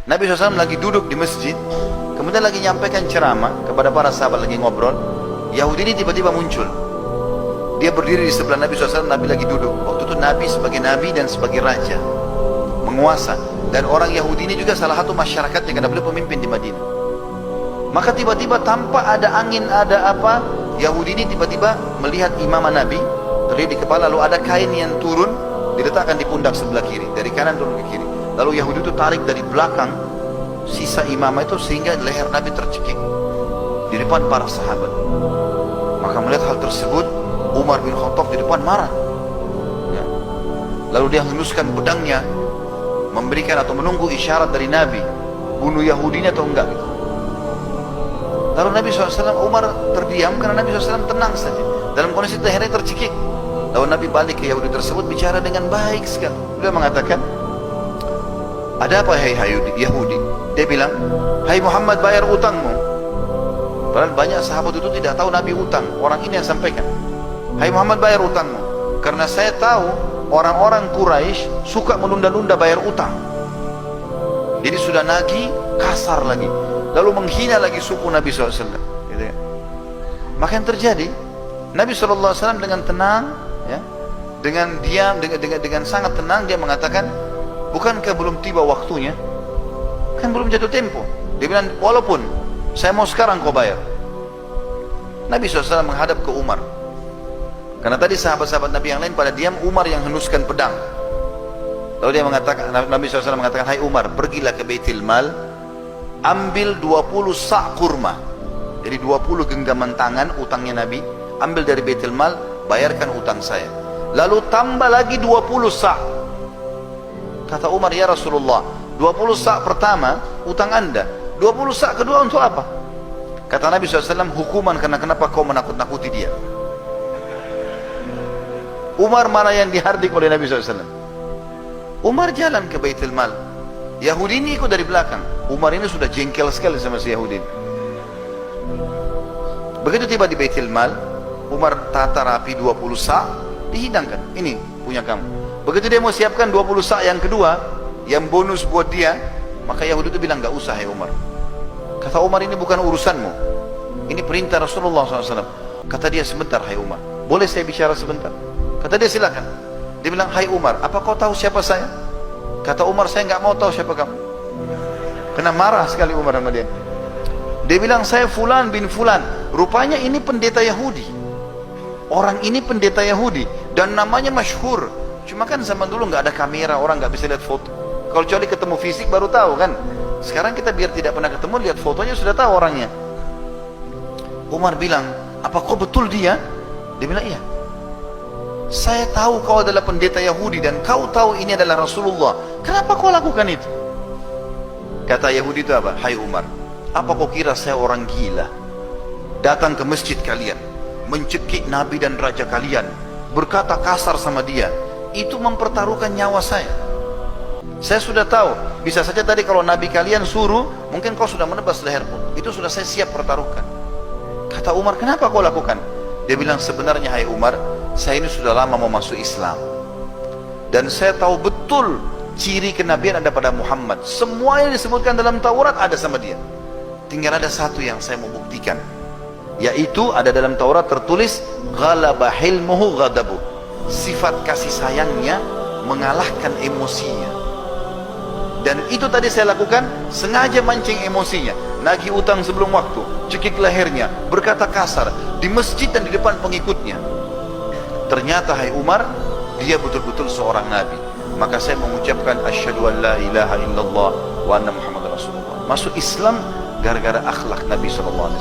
Nabi SAW lagi duduk di masjid, kemudian lagi nyampaikan ceramah kepada para sahabat, lagi ngobrol. Yahudi ini tiba-tiba muncul. Dia berdiri di sebelah Nabi SAW, Nabi lagi duduk. Waktu itu Nabi sebagai Nabi dan sebagai Raja, menguasa. Dan orang Yahudi ini juga salah satu masyarakatnya, karena beliau pemimpin di Madinah. Maka tiba-tiba tanpa ada angin, ada apa, Yahudi ini tiba-tiba melihat imamah Nabi, terlihat di kepala, lalu ada kain yang turun, diletakkan di pundak sebelah kiri, dari kanan turun ke kiri. Lalu Yahudi itu tarik dari belakang sisa imamah itu sehingga leher Nabi tercekik di depan para sahabat. Maka melihat hal tersebut, Umar bin Khattab di depan marah. Ya. Lalu dia henuskan pedangnya, memberikan atau menunggu isyarat dari Nabi, bunuh Yahudinya atau enggak gitu. Lalu Nabi SAW, Umar terdiam karena Nabi SAW tenang saja. Dalam kondisi lehernya tercekik. Lalu Nabi balik ke Yahudi tersebut, bicara dengan baik sekali. Beliau mengatakan, ada apa hai Yahudi? Dia bilang, hai Muhammad, bayar utangmu. Padahal banyak sahabat itu tidak tahu Nabi utang. Orang ini yang sampaikan, hai Muhammad, bayar utangmu. Karena saya tahu orang-orang Quraisy suka menunda-nunda bayar utang. Jadi sudah nagih, kasar lagi, lalu menghina lagi suku Nabi SAW. Gitu ya. Maka yang terjadi, Nabi SAW dengan tenang, ya, dengan diam, dengan sangat tenang, dia mengatakan, bukankah belum tiba waktunya? Kan belum jatuh tempo. Dia bilang, walaupun saya mau sekarang kau bayar. Nabi SAW menghadap ke Umar. Karena tadi sahabat-sahabat Nabi yang lain pada diam, Umar yang henuskan pedang. Lalu dia mengatakan, Nabi SAW mengatakan, hai Umar, pergilah ke Baitul Mal, ambil 20 sa' kurma. Jadi 20 genggaman tangan utangnya Nabi, ambil dari Baitul Mal, bayarkan utang saya. Lalu tambah lagi 20 sa'. Kata Umar, ya Rasulullah, 20 sa' pertama utang anda, 20 sa' kedua untuk apa? Kata Nabi SAW, hukuman karena kenapa kau menakut-nakuti dia. Umar mana yang dihardik oleh Nabi SAW? Umar jalan ke Baitul Mal, Yahudi ini ikut dari belakang. Umar ini sudah jengkel sekali sama si Yahudi. Begitu tiba di Baitul Mal, Umar tata rapi 20 sa', dihidangkan, ini punya kamu. Begitu dia mau siapkan 20 sa' yang kedua, yang bonus buat dia, maka Yahudi itu bilang, gak usah ya Umar. Kata Umar, ini bukan urusanmu, ini perintah Rasulullah SAW. Kata dia, sebentar hai Umar, boleh saya bicara sebentar? Kata dia, silakan. Dia bilang, hai Umar, apa kau tahu siapa saya? Kata Umar, saya gak mau tahu siapa kamu. Kena marah sekali Umar sama dia. Dia bilang, saya Fulan bin Fulan. Rupanya ini pendeta Yahudi. Orang ini pendeta Yahudi dan namanya masyhur. Cuma kan zaman dulu nggak ada kamera, orang nggak bisa lihat foto. Kalau kecuali ketemu fisik baru tahu kan. Sekarang kita biar tidak pernah ketemu, lihat fotonya sudah tahu orangnya. Umar bilang, apa kau betul dia? Dia bilang, iya. Saya tahu kau adalah pendeta Yahudi dan kau tahu ini adalah Rasulullah. Kenapa kau lakukan itu? Kata Yahudi itu apa? Hai Umar, apa kau kira saya orang gila? Datang ke masjid kalian, mencekik Nabi dan Raja kalian, berkata kasar sama dia, itu mempertaruhkan nyawa saya. Saya sudah tahu, bisa saja tadi kalau Nabi kalian suruh, mungkin kau sudah menebas leherku. Itu sudah saya siap pertaruhkan. Kata Umar, kenapa kau lakukan? Dia bilang, sebenarnya hai Umar, saya ini sudah lama mau masuk Islam. Dan saya tahu betul ciri kenabian ada pada Muhammad. Semua yang disebutkan dalam Taurat ada sama dia. Tinggal ada satu yang saya mau buktikan. Yaitu ada dalam Taurat tertulis, ghalaba hilmuhu ghadabu. Sifat kasih sayangnya mengalahkan emosinya. Dan itu tadi saya lakukan, sengaja mancing emosinya, nagih utang sebelum waktu, cekik lehernya, berkata kasar di masjid dan di depan pengikutnya. Ternyata hai Umar, dia betul-betul seorang nabi. Maka saya mengucapkan asyhadu an la ilaha illallah wa anna Muhammad Rasulullah. Masuk Islam gara-gara akhlak Nabi SAW.